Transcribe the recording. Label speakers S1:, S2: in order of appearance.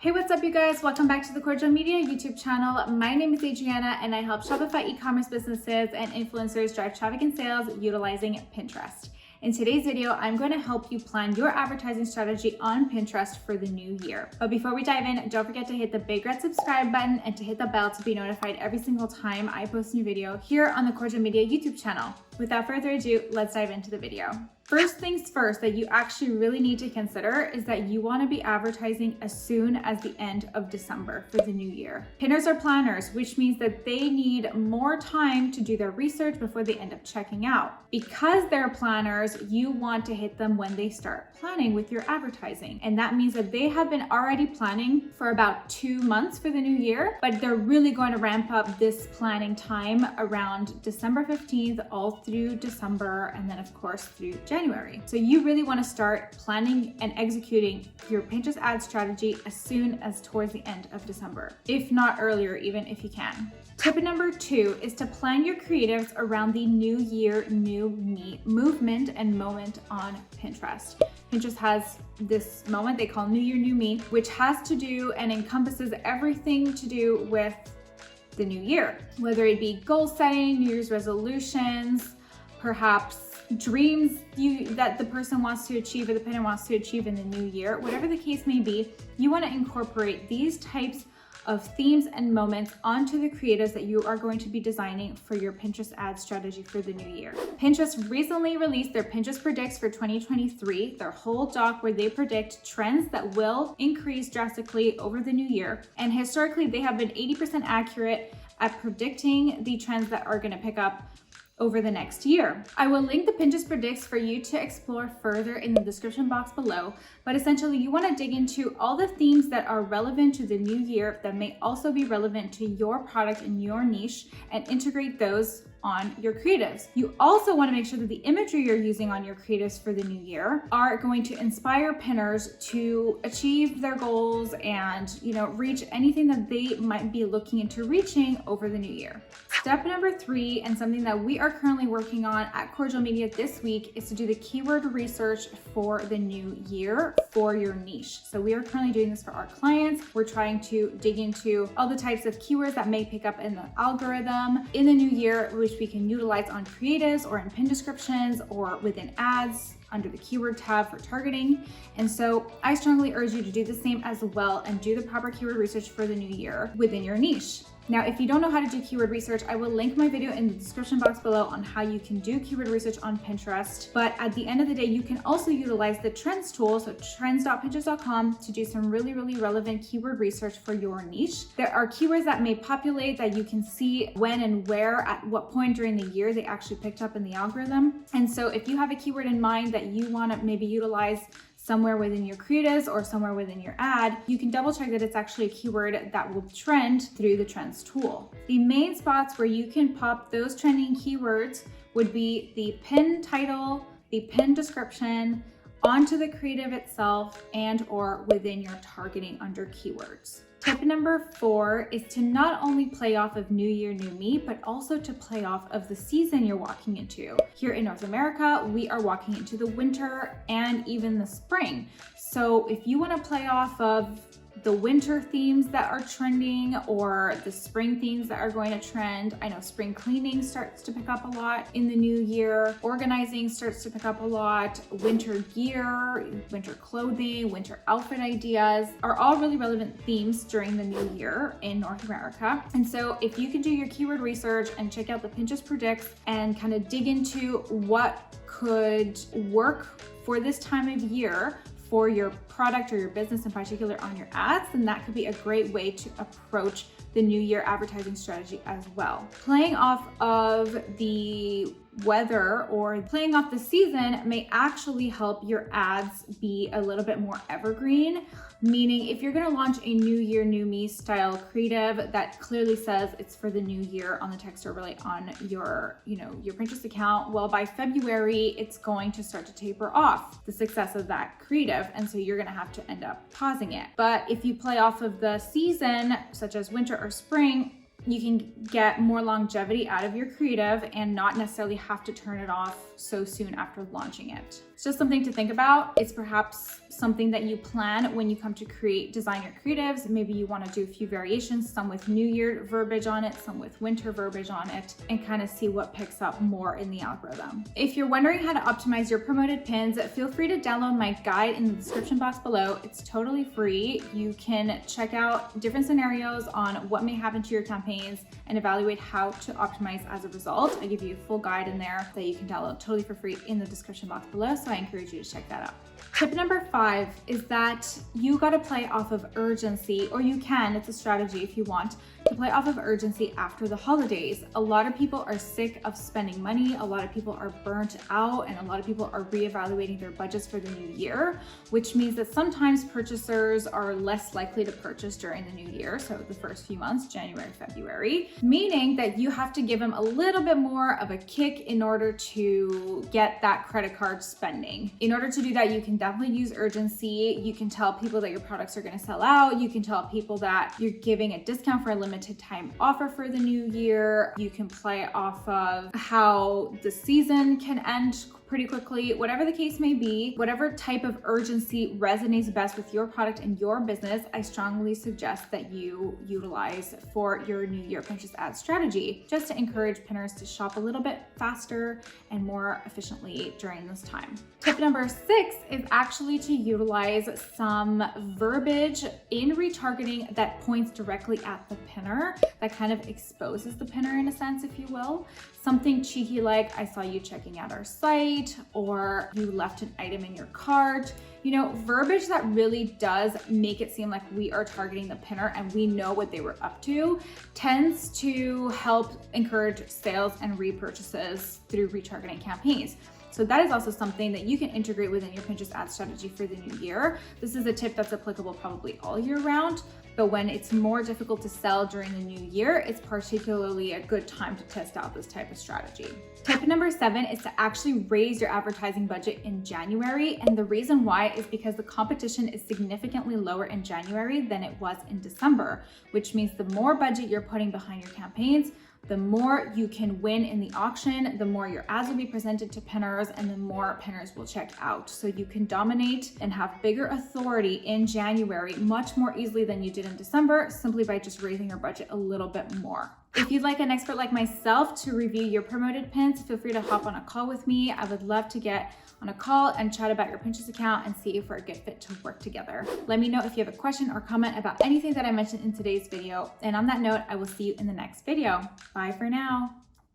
S1: Hey, what's up you guys? Welcome back to the Kordial Media YouTube channel. My name is Adriana and I help Shopify e-commerce businesses and influencers drive traffic and sales utilizing Pinterest. In today's video, I'm going to help you plan your advertising strategy on Pinterest for the new year. But before we dive in, don't forget to hit the big red subscribe button and to hit the bell to be notified every single time I post a new video here on the Kordial Media YouTube channel. Without further ado, let's dive into the video. First things first that you actually really need to consider is that you want to be advertising as soon as the end of December for the new year. Pinners are planners, which means that they need more time to do their research before they end up checking out. Because they're planners, you want to hit them when they start planning with your advertising. And that means that they have been already planning for about 2 months for the new year, but they're really going to ramp up this planning time around December 15th all through December, and then of course through January. So you really want to start planning and executing your Pinterest ad strategy as soon as towards the end of December, if not earlier, even if you can. Tip number 2 is to plan your creatives around the New Year, New Me movement and moment on Pinterest. Pinterest has this moment they call New Year, New Me, which has to do and encompasses everything to do with the new year, whether it be goal setting, New Year's resolutions, perhaps dreams that the person wants to achieve or the pinner wants to achieve in the new year. Whatever the case may be, you want to incorporate these types of themes and moments onto the creatives that you are going to be designing for your Pinterest ad strategy for the new year. Pinterest recently released their Pinterest Predicts for 2023, their whole doc where they predict trends that will increase drastically over the new year. And historically, they have been 80% accurate at predicting the trends that are going to pick up over the next year. I will link the Pinterest Predicts for you to explore further in the description box below, but essentially you want to dig into all the themes that are relevant to the new year that may also be relevant to your product and your niche and integrate those on your creatives. You also want to make sure that the imagery you're using on your creatives for the new year are going to inspire pinners to achieve their goals and, reach anything that they might be looking into reaching over the new year. Step number 3, and something that we are currently working on at Kordial Media this week, is to do the keyword research for the new year for your niche. So we are currently doing this for our clients. We're trying to dig into all the types of keywords that may pick up in the algorithm in the new year, which we can utilize on creatives or in pin descriptions or within ads under the keyword tab for targeting. And so I strongly urge you to do the same as well and do the proper keyword research for the new year within your niche. Now, if you don't know how to do keyword research, I will link my video in the description box below on how you can do keyword research on Pinterest. But at the end of the day, you can also utilize the trends tool, so trends.pinterest.com, to do some really, really relevant keyword research for your niche. There are keywords that may populate that you can see when and where, at what point during the year they actually picked up in the algorithm. And so if you have a keyword in mind that you want to maybe utilize somewhere within your creatives or somewhere within your ad, you can double check that it's actually a keyword that will trend through the trends tool. The main spots where you can pop those trending keywords would be the pin title, the pin description, onto the creative itself, and or within your targeting under keywords. Tip number 4 is to not only play off of New Year, New Me, but also to play off of the season you're walking into. Here in North America, we are walking into the winter and even the spring. So if you want to play off of the winter themes that are trending or the spring themes that are going to trend. I know spring cleaning starts to pick up a lot in the new year. Organizing starts to pick up a lot. Winter gear, winter clothing, winter outfit ideas are all really relevant themes during the new year in North America. And so if you can do your keyword research and check out the Pinterest Predicts and kind of dig into what could work for this time of year for your product or your business in particular on your ads, then that could be a great way to approach the new year advertising strategy as well. Playing off of the weather or playing off the season may actually help your ads be a little bit more evergreen, meaning if you're going to launch a New Year, New Me style creative that clearly says it's for the new year on the text overlay on your Pinterest account, well, by February, it's going to start to taper off the success of that creative. And so you're going to have to end up pausing it. But if you play off of the season, such as winter or spring, you can get more longevity out of your creative and not necessarily have to turn it off so soon after launching it. It's just something to think about. It's perhaps something that you plan when you come to design your creatives. Maybe you want to do a few variations, some with New Year verbiage on it, some with winter verbiage on it, and kind of see what picks up more in the algorithm. If you're wondering how to optimize your promoted pins, feel free to download my guide in the description box below. It's totally free. You can check out different scenarios on what may happen to your campaigns and evaluate how to optimize as a result. I give you a full guide in there that you can download totally for free in the description box below, so I encourage you to check that out. Tip number 5 is that you got to play off of urgency, or you can, it's a strategy if you want, to play off of urgency after the holidays. A lot of people are sick of spending money, a lot of people are burnt out, and a lot of people are reevaluating their budgets for the new year, which means that sometimes purchasers are less likely to purchase during the new year, so the first few months, January, February, meaning that you have to give them a little bit more of a kick in order to get that credit card spending. In order to do that, you can definitely use urgency. You can tell people that your products are going to sell out. You can tell people that you're giving a discount for a limited time offer for the new year. You can play off of how the season can end pretty quickly. Whatever the case may be, whatever type of urgency resonates best with your product and your business, I strongly suggest that you utilize for your New Year Pinterest ad strategy, just to encourage pinners to shop a little bit faster and more efficiently during this time. Tip number 6 is actually to utilize some verbiage in retargeting that points directly at the pinner, that kind of exposes the pinner in a sense, if you will. Something cheeky like, I saw you checking out our site, or you left an item in your cart. You know, verbiage that really does make it seem like we are targeting the pinner and we know what they were up to tends to help encourage sales and repurchases through retargeting campaigns. So that is also something that you can integrate within your Pinterest ad strategy for the new year. This is a tip that's applicable probably all year round, but when it's more difficult to sell during the new year, it's particularly a good time to test out this type of strategy. Tip number 7 is to actually raise your advertising budget in January. And the reason why is because the competition is significantly lower in January than it was in December, which means the more budget you're putting behind your campaigns, the more you can win in the auction, the more your ads will be presented to pinners, and the more pinners will check out. So you can dominate and have bigger authority in January much more easily than you did in December, simply by just raising your budget a little bit more. If you'd like an expert like myself to review your promoted pins, feel free to hop on a call with me. I would love to get on a call and chat about your Pinterest account and see if we're a good fit to work together. Let me know if you have a question or comment about anything that I mentioned in today's video. And on that note, I will see you in the next video. Bye for now.